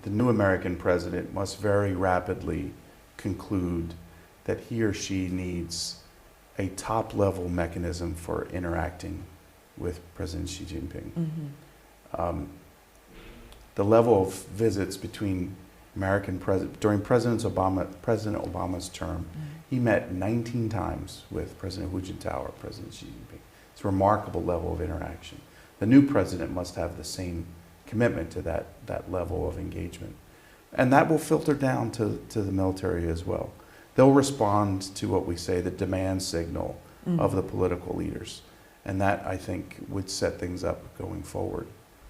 the new American president must very rapidly conclude that he or she needs a top-level mechanism for interacting with President Xi Jinping. The level of visits between during President Obama's term, he met 19 times with President Hu Jintao or President Xi Jinping. It's a remarkable level of interaction. The new president must have the same commitment to that level of engagement. And that will filter down to the military as well. They'll respond to what we say, the demand signal of the political leaders. And that, I think, would set things up going forward.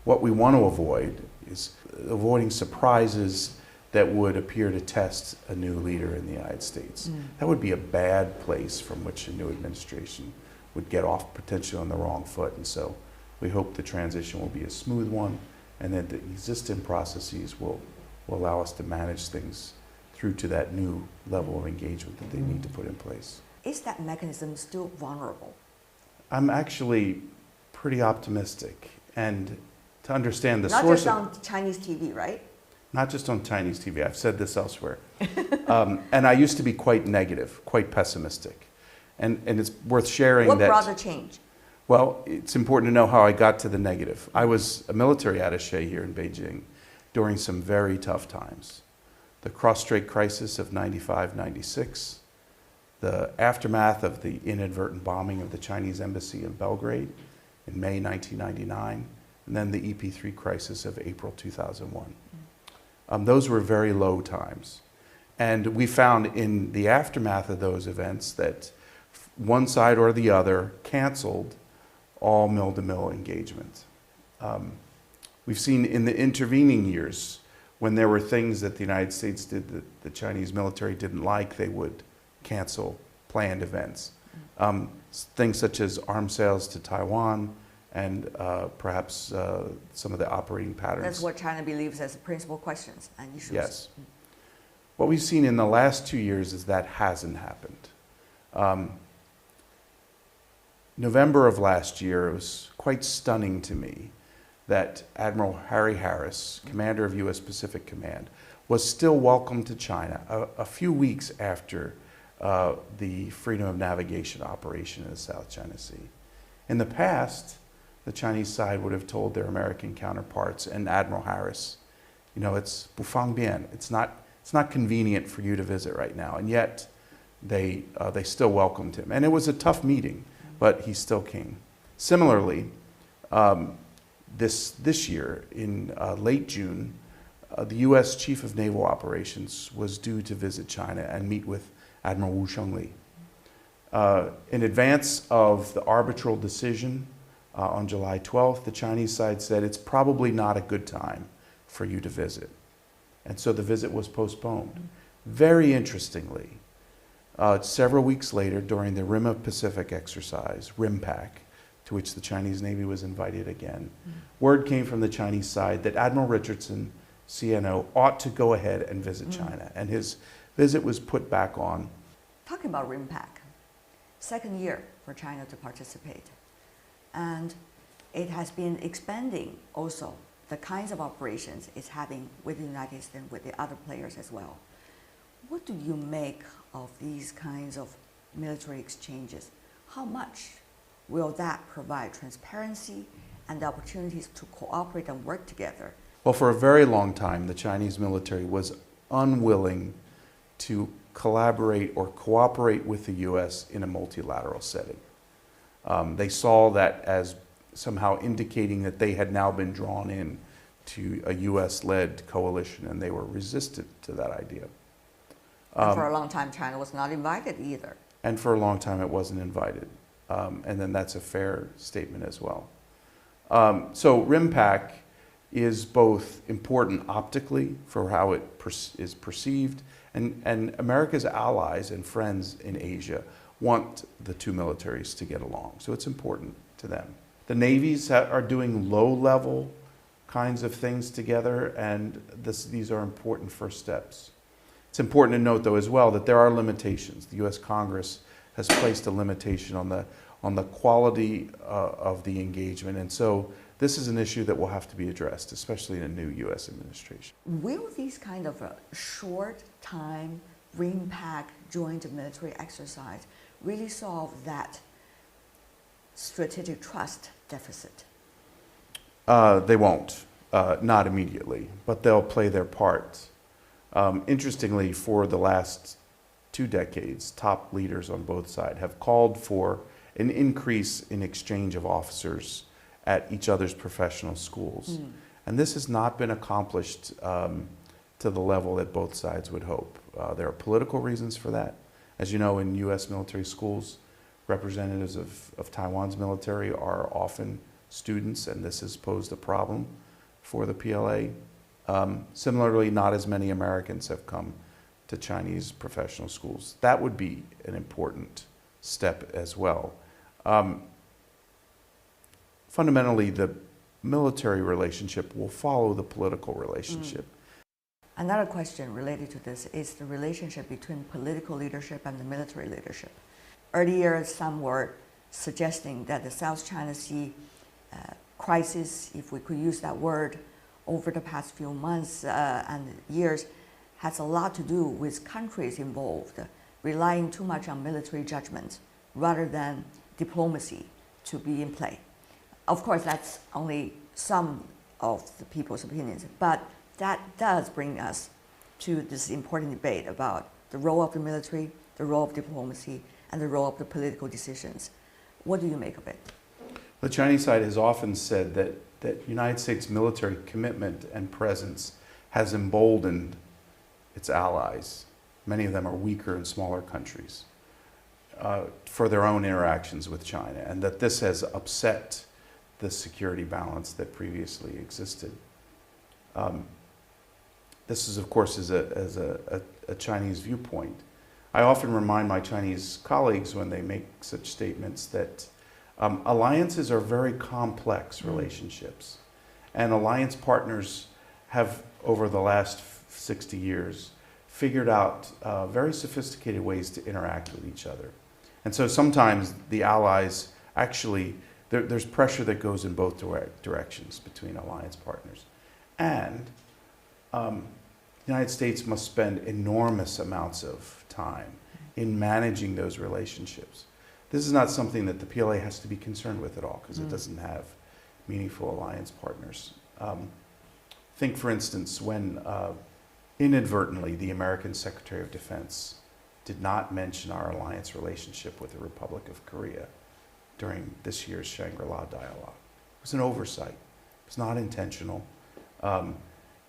What we want to avoid is avoiding surprises that would appear to test a new leader in the United States. That would be a bad place from which a new administration would get off potentially on the wrong foot. And so we hope the transition will be a smooth one, and that the existing processes will allow us to manage things through to that new level of engagement that they need to put in place. Is that mechanism still vulnerable? I'm actually pretty optimistic. And to understand the Not source just on Chinese TV, right? Not just on Chinese TV, I've said this elsewhere. And I used to be quite negative, quite pessimistic. And it's worth sharing What that... brought the change? Well, it's important to know how I got to the negative. I was a military attaché here in Beijing during some very tough times. The cross-strait crisis of 95, 96, the aftermath of the inadvertent bombing of the Chinese embassy in Belgrade in May 1999, and then the EP3 crisis of April 2001. Those were very low times. And we found in the aftermath of those events that one side or the other canceled all mill-to-mill engagement. We've seen in the intervening years, when there were things that the United States did that the Chinese military didn't like, they would cancel planned events. Things such as arms sales to Taiwan, and perhaps some of the operating patterns. That's what China believes as principal questions and issues. Yes. What we've seen in the last 2 years is that hasn't happened. November of last year, it was quite stunning to me that Admiral Harry Harris, commander of U.S. Pacific Command, was still welcomed to China a few weeks after the freedom of navigation operation in the South China Sea. In the past, the Chinese side would have told their American counterparts and Admiral Harris, you know, it's bufang bien, it's not convenient for you to visit right now. And yet, they still welcomed him. And it was a tough meeting, but he still came. Similarly, this year, in late June, the U.S. Chief of Naval Operations was due to visit China and meet with Admiral Wu Shengli. In advance of the arbitral decision on July 12th, the Chinese side said it's probably not a good time for you to visit. And so the visit was postponed. Very interestingly, several weeks later, during the Rim of Pacific exercise, RIMPAC, to which the Chinese Navy was invited again, word came from the Chinese side that Admiral Richardson, CNO, ought to go ahead and visit China. And his visit was put back on. Talking about RIMPAC, second year for China to participate. And it has been expanding also the kinds of operations it's having with the United States and with the other players as well. What do you make of these kinds of military exchanges? How much will that provide transparency and the opportunities to cooperate and work together? Well, for a very long time, the Chinese military was unwilling to collaborate or cooperate with the U.S. in a multilateral setting. They saw that as somehow indicating that they had now been drawn in to a U.S.-led coalition, and they were resistant to that idea. And for a long time, China was not invited either. And for a long time, it wasn't invited. And then that's a fair statement as well. So RIMPAC is both important optically for how it is perceived, and America's allies and friends in Asia want the two militaries to get along. So it's important to them. The navies are doing low-level kinds of things together, and these are important first steps. It's important to note, though, as well, that there are limitations. The U.S. Congress has placed a limitation on the quality of the engagement, and so this is an issue that will have to be addressed, especially in a new U.S. administration. Will these kind of short time RIMPAC joint military exercise really solve that strategic trust deficit? They won't, not immediately, but they'll play their part. Interestingly, for the last 2 decades, top leaders on both sides have called for an increase in exchange of officers at each other's professional schools. And this has not been accomplished to the level that both sides would hope. There are political reasons for that. As you know, in U.S. military schools, representatives of Taiwan's military are often students, and this has posed a problem for the PLA. Similarly, not as many Americans have come to Chinese professional schools. That would be an important step as well. Fundamentally, the military relationship will follow the political relationship. Another question related to this is the relationship between political leadership and the military leadership. Earlier, some were suggesting that the South China Sea crisis, if we could use that word, over the past few months and years, has a lot to do with countries involved relying too much on military judgment rather than diplomacy to be in play. Of course, that's only some of the people's opinions, but that does bring us to this important debate about the role of the military, the role of diplomacy, and the role of the political decisions. What do you make of it? The Chinese side has often said that United States military commitment and presence has emboldened its allies. Many of them are weaker and smaller countries for their own interactions with China, and that this has upset the security balance that previously existed. This is, of course, as a Chinese viewpoint. I often remind my Chinese colleagues when they make such statements that alliances are very complex relationships, and alliance partners have, over the last 60 years, figured out very sophisticated ways to interact with each other. And so sometimes the allies actually, there's pressure that goes in both directions between alliance partners. And the United States must spend enormous amounts of time in managing those relationships. This is not something that the PLA has to be concerned with at all, because it doesn't have meaningful alliance partners. Think, for instance, when inadvertently the American Secretary of Defense did not mention our alliance relationship with the Republic of Korea during this year's Shangri-La dialogue. It was an oversight. It was not intentional.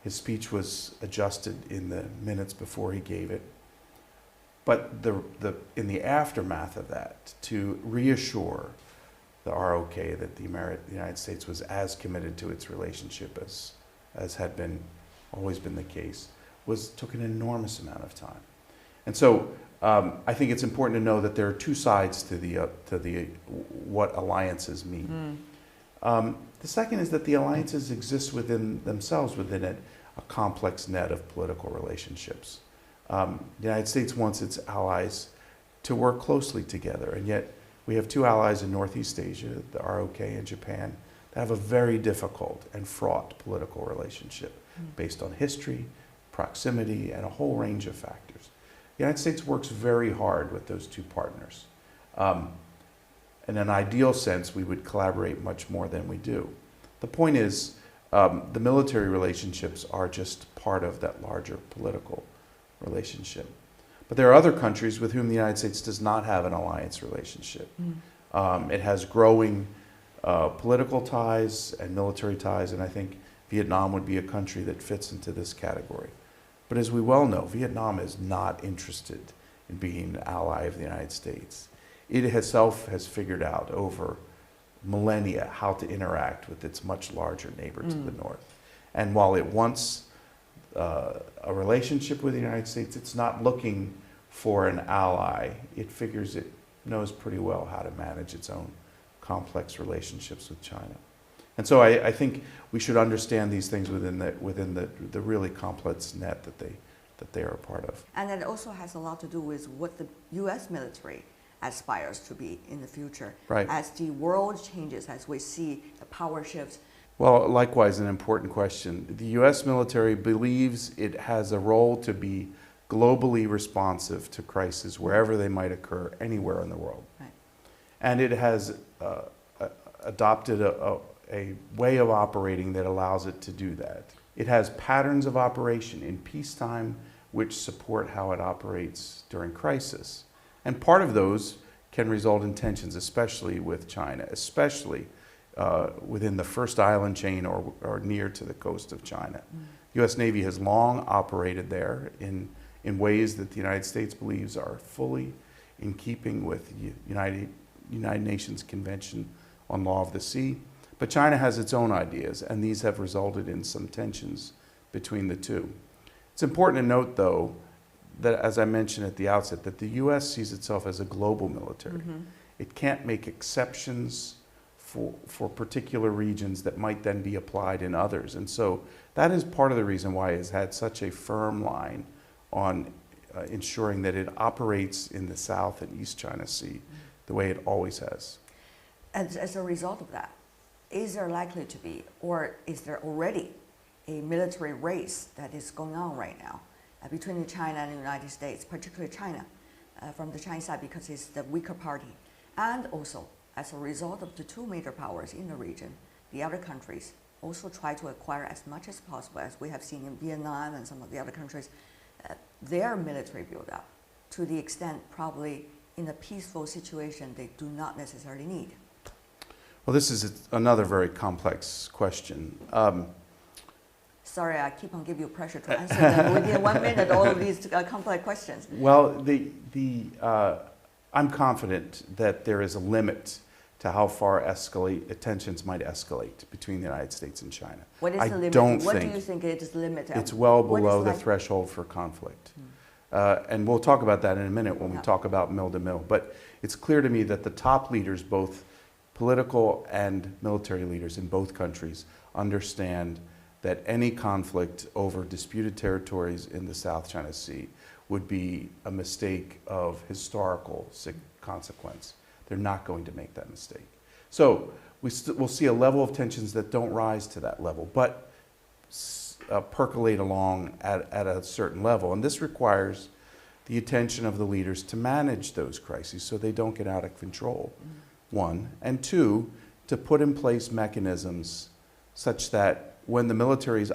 His speech was adjusted in the minutes before he gave it. But in the aftermath of that, to reassure the ROK that the United States was as committed to its relationship as had always been the case, took an enormous amount of time. And so I think it's important to know that there are two sides to what alliances mean. The second is that the alliances exist within themselves, within a complex net of political relationships. The United States wants its allies to work closely together, and yet we have two allies in Northeast Asia, the ROK and Japan, that have a very difficult and fraught political relationship based on history, proximity, and a whole range of factors. The United States works very hard with those two partners. In an ideal sense, we would collaborate much more than we do. The point is, the military relationships are just part of that larger political relationship. But there are other countries with whom the United States does not have an alliance relationship. It has growing political ties and military ties, and I think Vietnam would be a country that fits into this category. But as we well know, Vietnam is not interested in being an ally of the United States. It itself has figured out over millennia how to interact with its much larger neighbor to the north. And while it wants a relationship with the United States, it's not looking for an ally. It figures it knows pretty well how to manage its own complex relationships with China. And so I think we should understand these things within the really complex net that they are a part of. And it also has a lot to do with what the U.S. military aspires to be in the future. Right. As the world changes, as we see the power shifts Well, likewise, an important question. The U.S. military believes it has a role to be globally responsive to crises wherever they might occur, anywhere in the world. Right. And it has adopted a way of operating that allows it to do that. It has patterns of operation in peacetime which support how it operates during crisis. And part of those can result in tensions, especially with China, especially within the first island chain or near to the coast of China. The U.S. Navy has long operated there in ways that the United States believes are fully in keeping with the United Nations Convention on Law of the Sea. But China has its own ideas, and these have resulted in some tensions between the two. It's important to note, though, that as I mentioned at the outset, that the U.S. sees itself as a global military. It can't make exceptions for particular regions that might then be applied in others. And so that is part of the reason why it has had such a firm line on ensuring that it operates in the South and East China Sea the way it always has. As a result of that, is there likely to be, or is there already a military race that is going on right now between China and the United States, particularly China, from the Chinese side because it's the weaker party, and also as a result of the two major powers in the region, the other countries also try to acquire as much as possible, as we have seen in Vietnam and some of the other countries, their military build-up to the extent probably in a peaceful situation they do not necessarily need. Well, this is another very complex question. Sorry, I keep on giving you pressure to answer them within 1 minute, all of these complex questions. Well, I'm confident that there is a limit to how far tensions might escalate between the United States and China. What is the limit? What do you think is the limit? It's well below the threshold for conflict. And we'll talk about that in a minute when we talk about mill-to-mill. But it's clear to me that the top leaders, both political and military leaders in both countries, understand that any conflict over disputed territories in the South China Sea would be a mistake of historical consequence. They're not going to make that mistake. So we'll see a level of tensions that don't rise to that level, but percolate along at a certain level. And this requires the attention of the leaders to manage those crises so they don't get out of control, one. And two, to put in place mechanisms such that when the militaries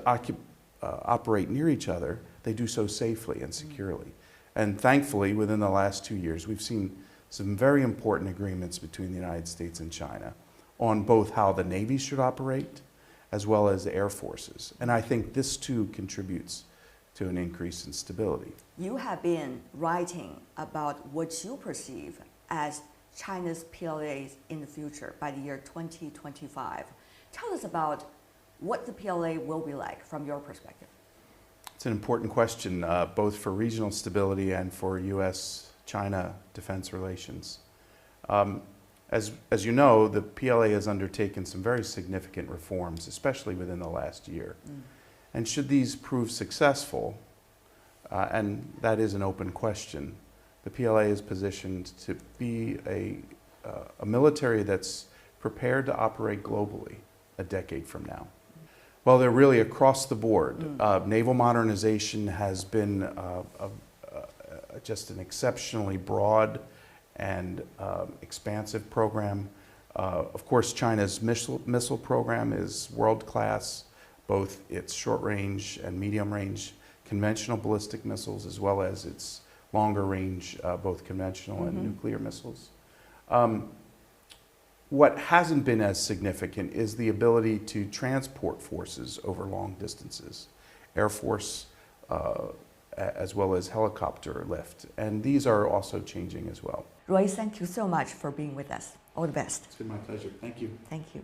operate near each other, they do so safely and securely. And thankfully, within the last 2 years, we've seen some very important agreements between the United States and China on both how the navies should operate as well as the air forces. And I think this too contributes to an increase in stability. You have been writing about what you perceive as China's PLAs in the future by the year 2025. Tell us about what the PLA will be like from your perspective. It's an important question, both for regional stability and for U.S.-China defense relations. As you know, the PLA has undertaken some very significant reforms, especially within the last year. And should these prove successful, and that is an open question, the PLA is positioned to be a military that's prepared to operate globally a decade from now. Well, they're really across the board. Naval modernization has been just an exceptionally broad and expansive program. Of course, China's missile program is world-class, both its short-range and medium-range conventional ballistic missiles, as well as its longer-range, both conventional and nuclear missiles. What hasn't been as significant is the ability to transport forces over long distances, Air Force as well as helicopter lift. And these are also changing as well. Roy, thank you so much for being with us. All the best. It's been my pleasure. Thank you. Thank you.